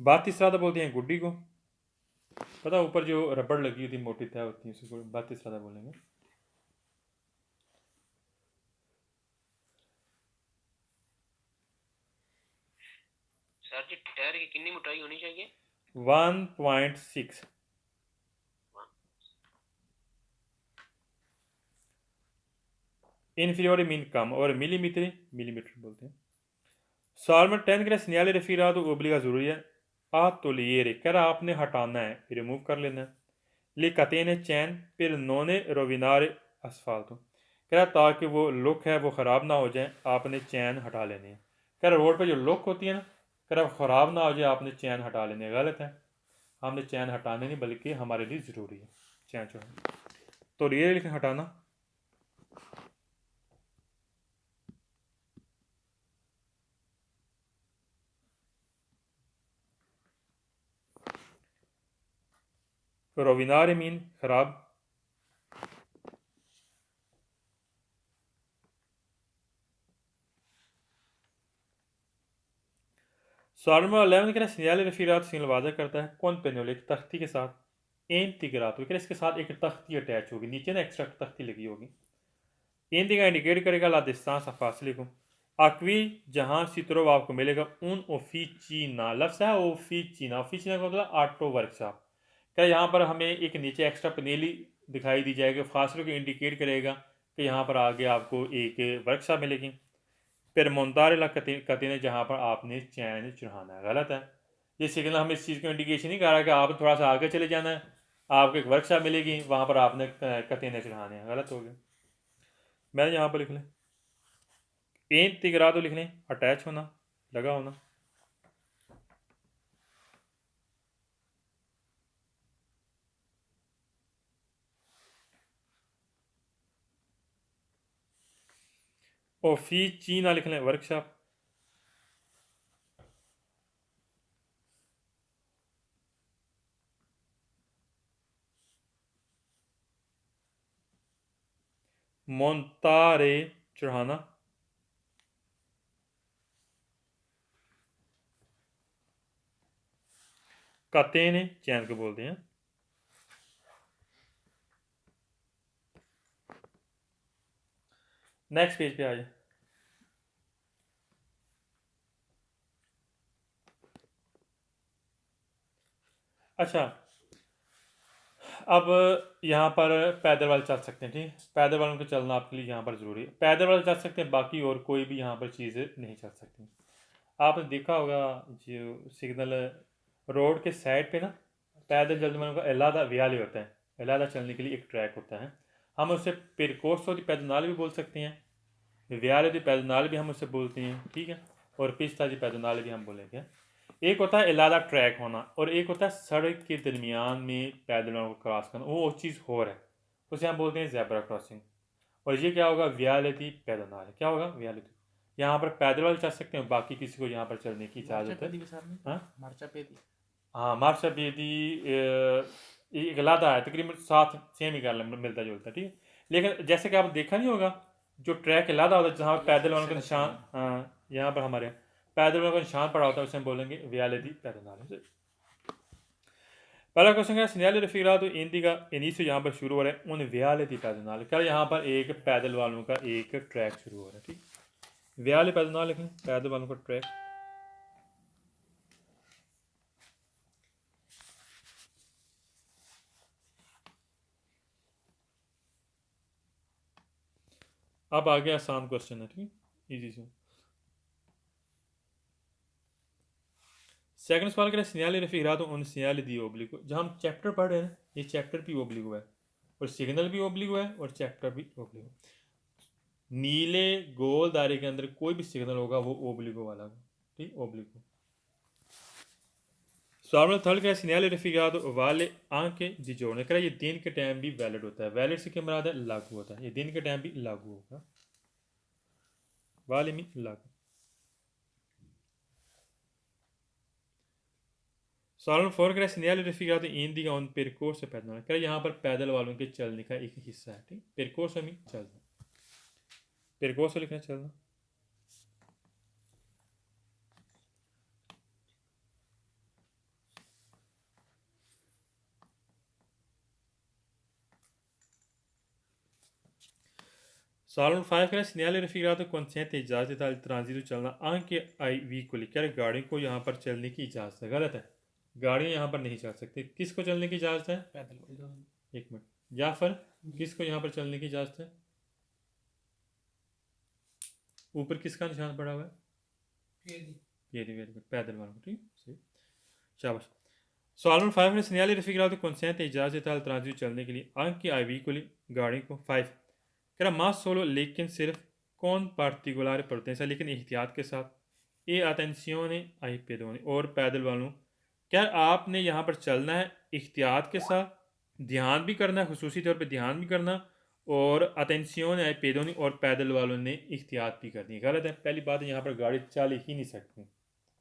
बातीस सरादा बोलते हैं गुड्डी को। पता ऊपर जो रबड़ लगी होती मोटी तय होती है उसको बातीस सरादा बोलेंगे। सर जी टायर की कितनी मोटाई होनी चाहिए? 1.6। इन्फीरियोर मीन कम और मिलीमीटर मिलीमीटर बोलते हैं। सॉल्वर 10 के सिग्नल रेफिरा तो ओब्लिगा ज़रूरी है। आ तो लिए कर आपने हटाना है, रिमूव कर लेना है। ले कतेने चैन फिर नोने रोविनार असफाल्तो। कह रहा ताकि वो लुक है वो ख़राब ना हो जाए आपने चैन हटा लेने हैं। कह रहा रोड पर जो लुक होती है ना, कह रहा ख़राब ना हो जाए आपने चैन हटा लेने हैं। गलत है, हमने चैन हटाने नहीं बल्कि हमारे लिए ज़रूरी है चैन जो है। तो ये लिखें हटाना। रोविनार मीन ख़राब। सवाल नंबर 11 कह रहा है सिंयाल रफ़ीरात सिंगल वादा करता है कौन पेनोल एक तख्ती के साथ एन तिगरात कह रहा इसके साथ एक तख्ती अटैच होगी, नीचे ना एक्स्ट्रा तख्ती लगी होगी। एन दिगा इंडिकेट करेगा ला डिस्टेंस फासले को। आकवी जहाँ सितरो आपको मिलेगा उन ओफिचीना लफ्स है ओफिचीना। ओफिचीना का मतलब ऑटो वर्कशॉप। क्या यहाँ पर हमें एक नीचे एक्स्ट्रा पनेली दिखाई दी जाएगी, फासलों को इंडिकेट करेगा कि यहाँ पर आगे आपको एक वर्कशॉप मिलेगी। फिर मुंतारिला कतीने जहाँ पर आपने चैन चढ़ाना है। गलत है, ये सिग्नल हमें इस चीज़ को इंडिकेशन नहीं कर रहा कि आप थोड़ा सा आगे चले जाना है, आपको एक वर्कशॉप मिलेगी वहाँ पर आपने कतीने चढ़ाने हैं। गलत हो गया। मैंने यहाँ पर लिख लें एन तिगरा तो लिख लें अटैच होना, लगा होना। ओफिचीना लिख लें वर्कशॉप। मोंतारे चढ़ाना। कतेने चैन को बोलते हैं। नेक्स्ट पेज पे आ जाए। अच्छा, अब यहाँ पर पैदल वाले चल सकते हैं, ठीक। पैदल वालों को चलना आपके लिए यहाँ पर ज़रूरी है। पैदल वाले चल सकते हैं, बाकी और कोई भी यहाँ पर चीज़ें नहीं चल सकती। आपने देखा होगा जो सिग्नल रोड के साइड पे ना पैदल चलने वालों का अलहदा व्याली होता है, अलहदा चलने के लिए एक ट्रैक होता है। हम उसे पेरकोसो दी पैदनाल भी बोल सकते हैं, व्याले दी पैदनाल भी हम उसे बोलते हैं, ठीक है। और पिस्ता दी पैदनाल भी हम बोलेंगे। एक होता है अलहदा ट्रैक होना और एक होता है सड़क के दरमियान में पैदल वालों को क्रॉस करना, वो चीज़ हो रहा है, उसे हम बोलते हैं ज़ेब्रा क्रॉसिंग। और ये क्या होगा, व्यालती पैदनाल। क्या होगा, व्यालती। यहाँ पर पैदल वाले चल सकते हैं, बाकी किसी को यहाँ पर चलने की इजाज़त है। हाँ मार्शा बेदी एक लादा है, तकरीबन साथ सेम ही कर मिलता जुलता, ठीक है। लेकिन जैसे कि आप देखा नहीं होगा जो ट्रैक लादा होता है जहाँ पर पैदल वालों का निशान, हाँ यहाँ पर हमारे पैदल वालों का निशान पड़ा होता है, उसे हम बोलेंगे व्यालदी पैदल। पहला क्वेश्चन है सिंयाली रफीरा तो इंदी का इन्हीं से यहाँ पर शुरू हो रहा है उन व्यालदी पैदल। क्या यहाँ पर एक पैदल वालों का एक ट्रैक शुरू हो रहा है, ठीक। व्याल पैदल लिखें, पैदल वालों का ट्रैक। अब आगे आसान क्वेश्चन है, ठीक, इजी से। सेकंड सवाल करें सिंयाली रफीरा तो उन सिंयाली दी ओब्लिगो। जहाँ हम चैप्टर पढ़ रहे हैं ये चैप्टर भी ओब्लिगो है और सिग्नल भी ओब्लिगो है और चैप्टर भी ओब्लिगो। नीले गोल दायरे के अंदर कोई भी सिग्नल होगा वो ओब्लिगो वाला होगा, ठीक, ओब्लिगो। सवाल थर्ड का सिंयाली रफीरा तो वाले आंख जी जोड़ने करें, ये दिन के टाइम भी वैलिड होता है। वैलिड से क्या मुराद है, लागू होता है। ये दिन के टाइम भी लागू होगा, वाले में लागू। सवाल फोर करें सिंयाली रफीरा तो ईंदी का उन पेरकोस से पैदल करें, यहाँ पर पैदल वालों के चलने का एक हिस्सा है, ठीक। पेरकोस में चलना, पेरकोस लिखना चलना। सवाल 5 करें सिंयाली रफीरा तो consente इजाज़त al ट्रांजिट चलना आंके आई वी को लिखकर गाड़ी को यहाँ पर चलने की इजाज़त है। गलत है, गाड़ियाँ यहाँ पर नहीं चल सकती। किसको चलने की इजाज़त है, पैदल। एक मिनट, या फिर किसको यहाँ पर चलने की इजाज़त है, ऊपर किसका निशान पड़ा हुआ है, पैदल वालों, ठीक, सही, शाबाश। सवाल नंबर 5 में सिंयाली रफीरा तो consente इजाज़त al ट्रांजिट चलने के लिए आंके आई वी को गाड़ी को 5 कह रहा मा सोलो लेकिन सिर्फ कौन पार्टिकुलर परतेंसा लेकिन एहतियात के साथ ए अटेंसियोने आई पेदोने और पैदल वालों क्या आपने यहाँ पर चलना है एहतियात के साथ ध्यान भी करना है खुसूसी तौर पे ध्यान भी करना और अटेंसियोने आई पेदोनी और पैदल वालों ने एहतियात भी करनी है। गलत है, पहली बात है यहाँ पर गाड़ी चल ही नहीं सकती,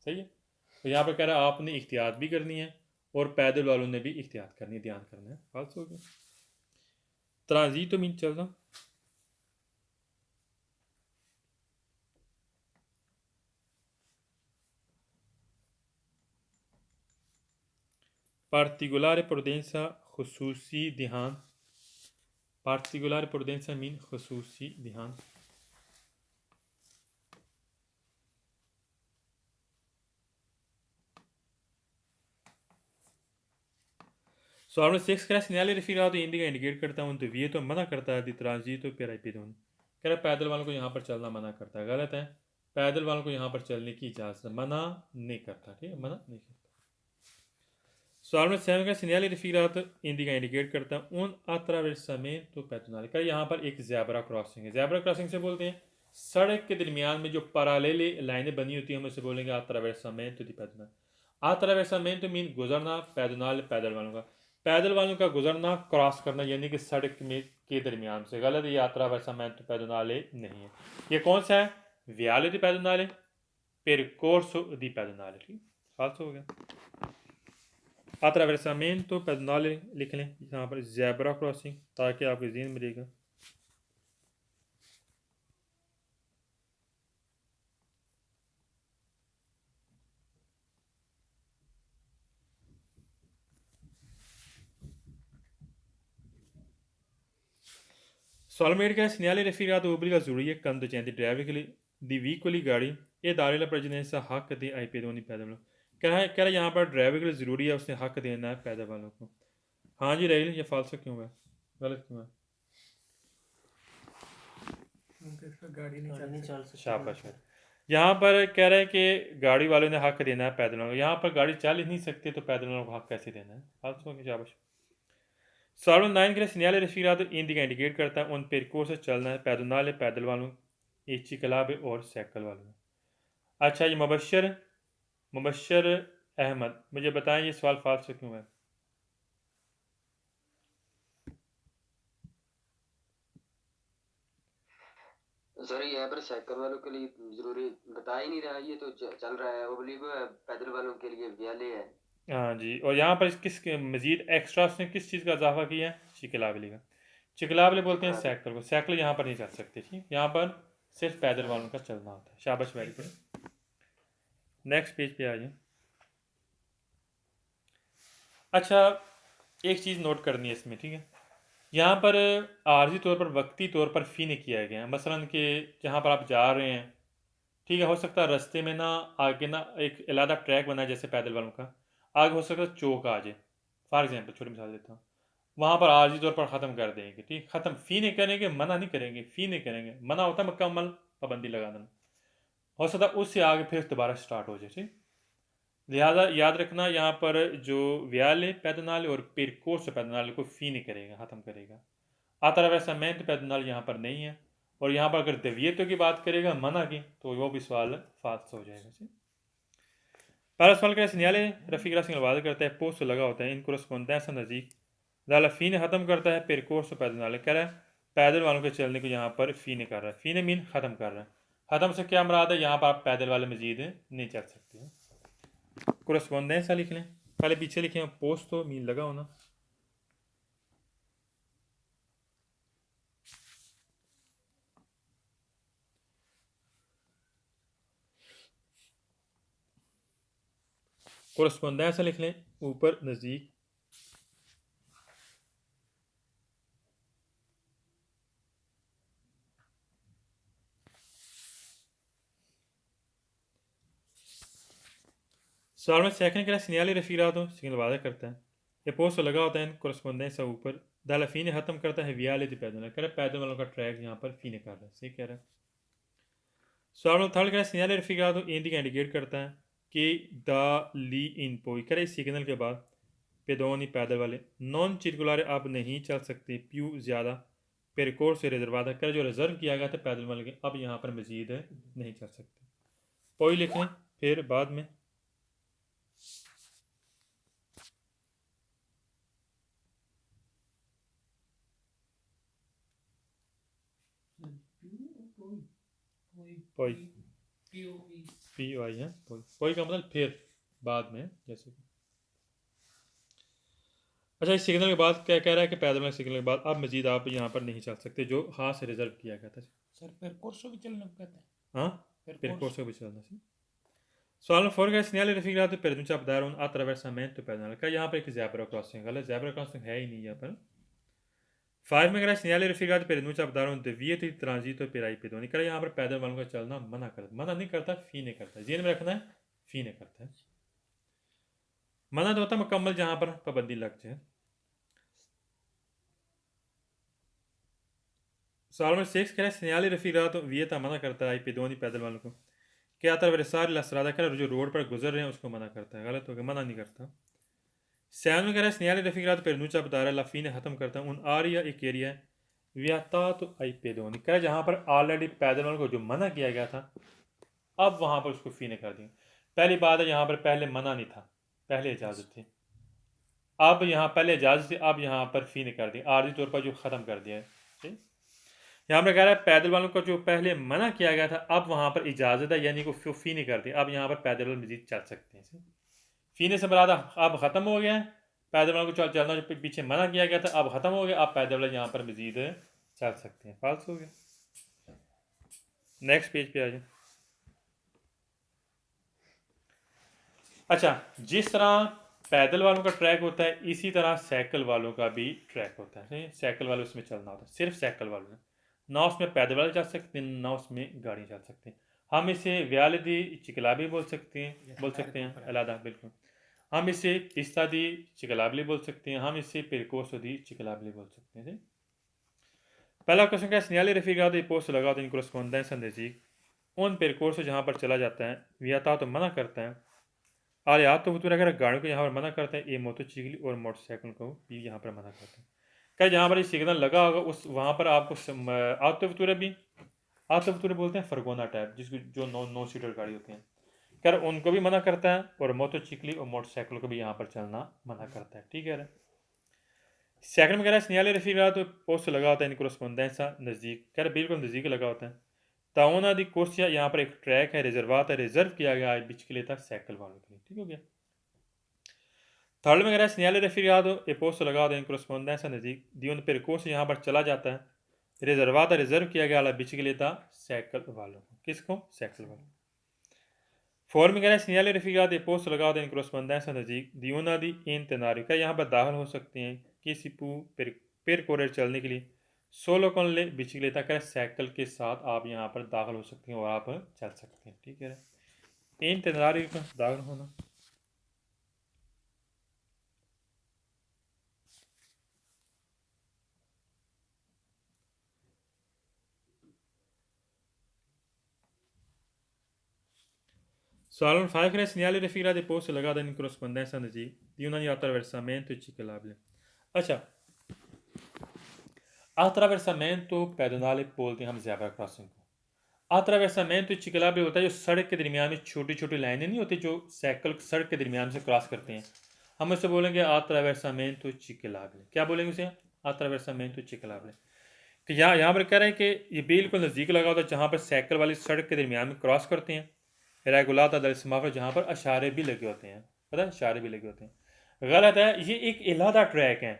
सही है। तो यहाँ पर कह रहा है आपने एहतियात भी करनी है और पैदल वालों ने भी एहतियात करनी है, ध्यान करना है। फालतू हो गया ट्रांजीटो मीन चलना। particolare prudenza खुसूसी ध्यान, particolare prudenza मीन खुसूसी ध्यान। सवाल नंबर 6 कह रहा है segnale rifirato indica इंडिकेट करता है उन तो मना करता है दी ट्रांजीटो per ai pedoni। कह रहा है पैदल वालों को यहाँ पर चलना मना करता है, गलत है। पैदल वालों को यहाँ पर चलने की इजाज़त मना नहीं करता, ठीक है, मना नहीं करता। सवाल में 7 का segnale rifirato indica इंडिकेट करता है उन attraversamento pedonale। कह यहाँ पर एक ज़ेब्रा क्रॉसिंग है। ज़ेब्रा क्रॉसिंग से बोलते हैं सड़क के दरमियान में जो पैरेलल लाइनें बनी होती हैं हम उसे बोलेंगे attraversamento di pedonale। attraversamento mean गुजरना, pedonale पैदल वालों का, पैदल वालों का गुजरना क्रॉस करना यानी कि सड़क में के दरमियान से। गलत, ये attraversamento pedonale नहीं है। ये कौन सा है? viale di pedonale, percorso di pedonale, ठीक, फाल्स हो गया। attraversamento pedonale लिख लें यहाँ पर ज़ेब्रा क्रॉसिंग ताकि आपके ज़हन में रहेगा। Solamente che segnale rifirato obbliga Zuriye quando c'è di veicoli गाड़ी ये दारे ला प्रजनेसा हक दे आई पेदोनी पैदल वालों। कह रहा है यहाँ पर ड्राइवर के लिए ज़रूरी है उसने हक देना है पैदल वालों को। हाँ जी राइल, ये फालसा क्यों है, गलत क्यों है? क्योंकि इसका गाड़ी नहीं चल सकती। शाबाश। यहाँ पर कह रहा है कि गाड़ी वालों ने हक देना है पैदल वालों को। यहाँ पर गाड़ी चल ही नहीं सकती तो पैदल वालों को हक कैसे देना है? फालतू हो गया। शाबाश। सवाल 9 के लिए segnale rifirato indica इंडिकेट करता है उन पेरकों से चलना है पैदल पैदल वालों एक क्लब और साइकिल वालों। अच्छा, ये मुबशर अहमद मुझे बताएं ये सवाल फाल्स क्यों है? सर यहाँ पर साइकिल वालों के लिए जरूरी बता ही नहीं रहा, ये तो चल रहा है। ओब्लिगो है, पैदल वालों के लिए व्याले है। हाँ जी, और यहाँ पर किस मजीद एक्स्ट्रा उसने किस चीज़ का इजाफा किया है? चिकलाबली का। चिकलाबली बोलते हैं साइकिल को। साइकिल यहाँ पर नहीं चल सकती, ठीक, यहाँ पर सिर्फ पैदल वालों का चलना होता है। शाबाश, वेरी गुड। नेक्स्ट पेज पे आ जाए। अच्छा, एक चीज़ नोट करनी है इसमें, ठीक है, यहाँ पर आर्जी तौर पर वक्ती तौर पर फ़ी ने किया गया है। मसलन कि जहाँ पर आप जा रहे हैं, ठीक है, हो सकता है रास्ते में ना आगे ना एक अलहदा ट्रैक बना है जैसे पैदल वालों का, आगे हो सकता है चौक आ जाए, फॉर एग्जांपल छोटी मिसाल देता हूँ, वहाँ पर आर्जी तौर पर ख़त्म कर देंगे, ठीक, ख़त्म। फ़ी नहीं करेंगे, मना नहीं करेंगे, फ़ी नहीं करेंगे, मना होता है मुकम्मल पाबंदी लगा देना। हो सकता है उससे आगे फिर दोबारा स्टार्ट हो जाए, ठीक। लिहाजा याद रखना यहाँ पर जो व्याले पैदनाल और पेरकोर्स पैदनाल को फ़ी नहीं करेगा, ख़त्म करेगा। attraversamento पैदनाल यहाँ पर नहीं है। और यहाँ पर अगर दवियतों की बात करेगा मना की तो वो भी सवाल फाल्स हो जाएगा। पहला सवाल का segnale रफ़ी रासिंग वादा करता है पोस्ट लगा होता है इन कोरस्पोंडेंस नज़दीक दाला फ़ी ने ख़त्म करता है पेरकोर्स पैदनाल कह रहा है पैदल वालों के चलने को यहाँ पर फ़ी ने कर रहा है। फ़ी ने मीन ख़त्म कर रहा है। ख़त्म से क्या मुराद है? यहाँ पर आप पैदल वाले मजीद नहीं चल सकते। कोरस्पोंडेंस लिख लें, पहले पीछे लिखें पोस्ट तो मीन लगा होना। कोरस्पोंडेंस लिख लें ऊपर नज़दीक। सवाल में सेकंड का segnale rifirato सिग्नल वादा करता है ये पोस्ट लगा होता है कोरस्पोंडेंस ऊपर दाला फ़ी ने ख़त्म करता है वियाले दी पैदल कह रहा है पैदल वालों का ट्रैक यहाँ पर फ़ी ने कर रहा है, सही कह रहा है। सवाल में थर्ड का segnale rifirato इंडिकेट करता है कि द ली इन पोई कह रहा है सिग्नल के बाद पेदोनी पैदल वाले नॉन चिरकुलर अब नहीं चल सकते प्यू ज़्यादा पेरिकोर्स से रिजर्वादा कर जो रिजर्व किया गया था पैदल वालों के, अब यहाँ पर मजीद नहीं चल सकते। पोई लिखें फिर बाद में पोई पी ओ आई है, पोई का मतलब फिर बाद में जैसे कि। अच्छा, इस सिग्नल के बाद क्या कह रहा है कि पैदल वाले सिग्नल के बाद अब मजीद आप यहाँ पर नहीं चल सकते, जो हाथ से रिजर्व किया गया था। सर percorso भी चलना कहते हैं। हाँ, Percorso. percorso che bisogna, sì. Sono fuori dal segnale raffigurato per non dare un attraversamento pedonale का यहाँ पर एक zebra crossing है, zebra crossing है ही नहीं यहाँ पर। 5 में करा segnale raffigurato per non dare un divieto di transito per ai pedoni, करा यहाँ पर पैदल वालों का चलना मना नहीं करता, फी नहीं करता, जेन में रखना है, फी नहीं करता है। मना तो होता मुकम्मल जहाँ पर पाबंदी लग जाए। सवाल नंबर 6 कह रहा है segnale raffigurato vieta मना करता है ai pedoni पैदल वालों को कि attraversare la strada कर जो रोड पर गुजर रहे हैं उसको मना करता है, गलत हो गया, मना नहीं करता। 7 में कह रहा है segnale raffigurato per non dare la fine ख़त्म करता है उन आरिया एक एरिया vietato ai pedoni, कह रहा है जहाँ पर ऑलरेडी पैदल वालों को जो मना किया गया था अब वहाँ पर उसको फी ने कर दी। पहली बात है यहाँ पर पहले मना नहीं था, पहले इजाज़त थी, अब यहाँ पहले इजाज़त थी, अब यहाँ पर फी ने कर दी, आर्जी तौर पर जो ख़त्म कर दिया है। ठीक, यहाँ पर कह रहा है पैदल वालों को जो पहले मना किया गया था अब वहाँ पर इजाज़त है, यानी कि फ़ी नहीं करती, अब यहाँ पर पैदल वाले मजीद चल सकते हैं। फ़ी ने से मुराद अब ख़त्म हो गया है, पैदल वालों को चलना जो पीछे मना किया गया था अब ख़त्म हो गया, अब पैदल वाले यहाँ पर मजीद चल सकते हैं। फाल्स हो गया। नेक्स्ट पेज पे आ जाए। अच्छा, जिस तरह पैदल वालों का ट्रैक होता है इसी तरह साइकिल वालों का भी ट्रैक होता है। साइकिल वालों उसमें चलना होता है, सिर्फ साइकिल वालों ने, ना उसमें पैदल वाले चल सकते हैं ना उसमें गाड़ी चल सकते हैं। हम इसे व्याल दी चिकलाबी बोल सकते हैं अलहदा, बिल्कुल। हम इसे पिस्ता दी चिकलाबली बोल सकते हैं, हम इसे पेरकोसो दी चिकलाबली बोल सकते हैं। पहला क्वेश्चन क्या है, segnale raffigurato e posto लगाओ in corrispondenza नज़दीक उन पेरकोसो जहाँ पर चला जाता है, वियाता तो मना करता है, आलियात तो अगर गाड़ियों को यहाँ पर मना करते हैं, ये मोटरसाइकिल और मोटरसाइकिल को भी यहाँ पर मना करते हैं। क्या जहाँ पर ये सिग्नल लगा होगा उस वहाँ पर आपको आतोवतूरे भी, आतोवतूरे बोलते हैं फरगोना टाइप, जिसको जो नो सीटर गाड़ी होती हैं, क्या उनको भी मना करता है और मोटरसाइकिल और मोटरसाइकिल को भी यहाँ पर चलना मना करता है। ठीक है। सेकंड में कह रहा है segnale raffigurato पोस्ट लगा होता है इन corrispondenza नज़दीक, कह रहा बिल्कुल नज़दीक लगा होता है। ताउना दी कोर्सिया यहाँ पर एक ट्रैक है, रिजर्वात है, रिजर्व किया गया है बीच के लिए था साइकिल वालों के लिए। ठीक हो गया। थर्ड में कह रहा है segnale raffigurato e posto लगा होता है इन corrispondenza नज़दीक, दी उन पेरकोस यहाँ पर चला जाता है, रिजर्वात है, रिजर्व किया गया बीच के लिए था साइकिल वालों को। किसको? साइकिल वालों। फोर्थ में कह रहा है segnale raffigurato e posto लगा होता है इन corrispondenza नज़दीक, दी उना दी इन तेनारी, क्या यहाँ पर दाखिल हो सकते हैं किसी पेरकोरेर चलने के लिए सोलो कौन ले बिचलेता कर साइकिल के साथ आप यहाँ पर दाखिल हो सकते हैं और आप चल सकते हैं। ठीक है। इन तेनारी का दाखिल होना, सवाल नंबर 5 है segnale raffigurato e posto लगाता in corrispondenza नज़दीक di un attraversamento ciclabile। अच्छा, attraversamento pedonale बोलते हैं हम ज़ेब्रा क्रॉसिंग को। attraversamento ciclabile होता है जो सड़क के दरमियान में छोटी छोटी लाइनें नहीं होती जो साइकिल सड़क के दरमियान से क्रॉस करते हैं, हम उसे बोलेंगे attraversamento ciclabile। क्या बोलेंगे उसे? attraversamento ciclabile। कि यहाँ पर कह रहे हैं कि ये बिल्कुल नज़दीक लगा होता है जहाँ पर साइकिल वाली सड़क के दरमियान में क्रॉस करते हैं, रेगुलाता दल समाफर जहाँ पर अशारे भी लगे होते हैं, पता है इशारे भी लगे होते हैं। गलत है, ये एक इलादा ट्रैक है,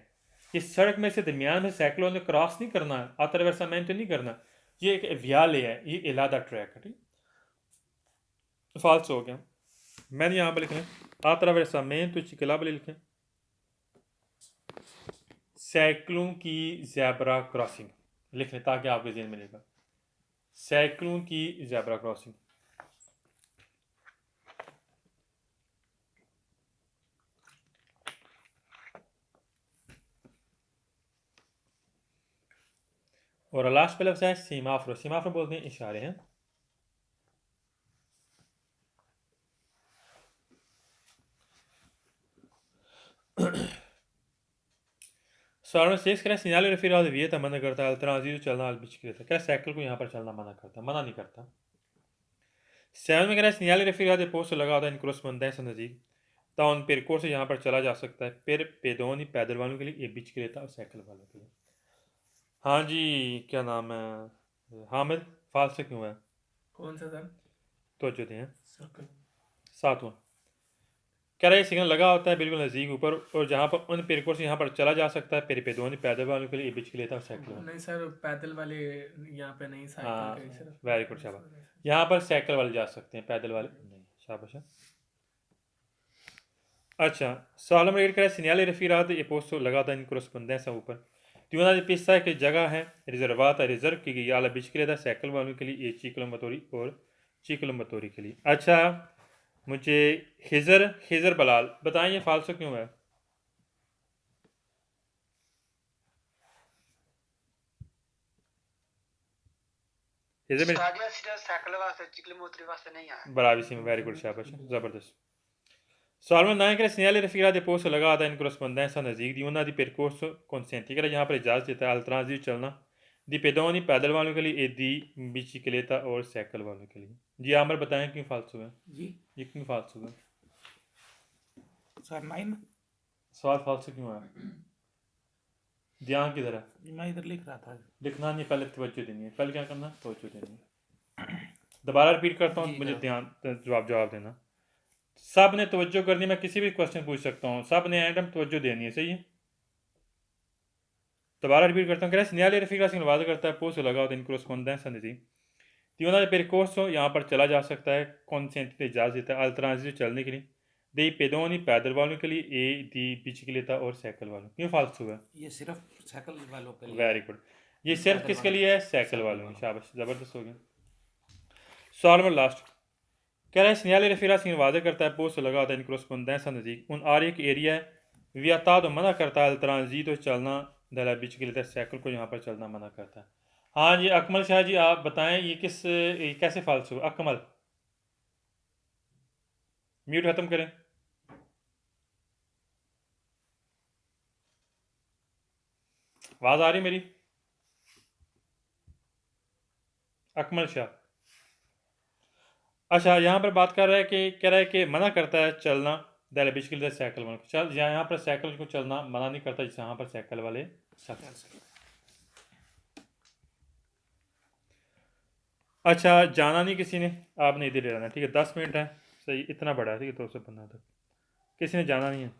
इस सड़क में से दरमियान में साइकिलों ने क्रॉस नहीं करना, attraversamento नहीं करना, ये एक वियाले है, ये इलादा ट्रैक है। ठीक, फाल्स हो गया। मैंने यहाँ पर लिखा attraversamento ciclabile लिखें, साइकिलों की ज़ेब्रा क्रॉसिंग लिख लें ताकि आपके जेन में मिलेगा, साइकिलों की ज़ेब्रा क्रॉसिंग। और लास्ट पे लफ्ज़ है सीमाफ्रो, सीमाफ्रो बोलते हैं इशारे हैं। सवाल नंबर 6 कह रहा है signal refer of the way मना करता है अल्ट्राजीज चलना अलबिच के लिए क्या साइकिल को यहाँ पर चलना मना करता मना नहीं करता। 7 में कह रहा है signal refer of the post लगा होता है इन कोरस्पोंडेंस नज़दीक तो उन पेरकोर से यहाँ पर चला जा सकता है फिर पेदोनी पैदल वालों के लिए ये बिच के लिए था और साइकिल वालों के लिए। हाँ जी क्या नाम है हामिद फाल्स क्यों है कौन सा सर? तो जो दें सर्कल। 7वां कह रहा है सिग्नल लगा होता है बिल्कुल नज़दीक ऊपर और जहाँ पर उन पेरकोर से यहाँ पर चला जा सकता है फिर पेदोनी पैदल वालों के लिए ये बिच के लिए था और साइकिल वालों। नहीं सर, पैदल वाले यहाँ पे नहीं, हाँ साइकिल का ही सिर्फ। वेरी गुड शाबाश। यहाँ पर साइकिल वाले जा सकते हैं पैदल वाले नहीं। शाबाश है। अच्छा सवाल नंबर 8 कह रहा है signal refer e posto legata in corrispondenza ऊपर di una pista की जगह है रिजर्वाता रिजर्व की गई आला बिचकलेदा साइकिल वालों के लिए चिकलमतोरी और चिकलमतोरी के लिए। अच्छा मुझे खिजर बलाल बताएं ये फालसो क्यों है। साइकिल वास्ते चिकलमतोरी वास्ते नहीं आया बराबर सी वेरी गुड शाबाश जबरदस्त। सवाल में नाइन करें signal refer de posto legata in corrispondenza नज़दीक दी una di percorso consenti करें यहाँ पर इजाज़त देता है अल्ट्राजीव चलना दी पेदोनी पैदल वालों के लिए ए दी बिचिकलेता और साइकिल वालों के लिए। जी आमर बताएं क्यों फालतू है जी ये क्यों फालतू है सर 9। सवाल फालतू क्यों है ध्यान किधर है मैं इधर लिख रहा था। लिखना नहीं पहले तवज्जो देनी है पहले क्या करना तवज्जो देनी है। दोबारा रिपीट करता हूँ मुझे ध्यान जवाब देना सब ने तवज्जो करनी। मैं किसी भी क्वेश्चन पूछ सकता हूँ सब ने एंड तवज्जो देनी है सही है। दोबारा रिपीट करता हूँ कह रहा है सिग्नल रेफर से वादा करता है पोस्ट लगा होता है इन कोरस्पोंडेंस नज़दीक तीनों ने पेरकोर्स यहाँ पर चला जा सकता है कौन से इजाज़त देता है अल्ट्राजीव चलने के लिए दी पेदोनी पैदल वालों के लिए ए दी बिचिकलेता और साइकिल वालों क्यों फालतू है ये सिर्फ साइकिल वालों के लिए। वेरी गुड ये सिर्फ किसके लिए है साइकिल वालों की। शाबाश ज़बरदस्त हो गया। सवाल नंबर लास्ट कह रहा है सिग्नल रेफर से वादा करता है पोस्ट लगा होता है इन कोरस्पोंडेंस नज़दीक उन आर एक एरिया है वियाता तो मना करता है अल्ट्राजीव तो चलना दला बिच के लिए साइकिल को यहाँ पर चलना मना करता है। हाँ जी अकमल शाह जी आप बताएं ये कैसे फालतू अकमल म्यूट खत्म करें। आवाज़ आ रही मेरी अकमल शाह। अच्छा यहाँ पर बात कर रहा है कि कह रहा है कि मना करता है चलना दला बिच के लिए साइकिल वालों को चल यहाँ पर साइकिल को चलना मना नहीं करता जिस यहाँ पर साइकिल वाले अच्छा जाना नहीं किसी ने आपने इधर रहना ठीक है 10 मिनट है सही इतना बड़ा है ठीक है 200 15 तक किसी ने जाना नहीं है।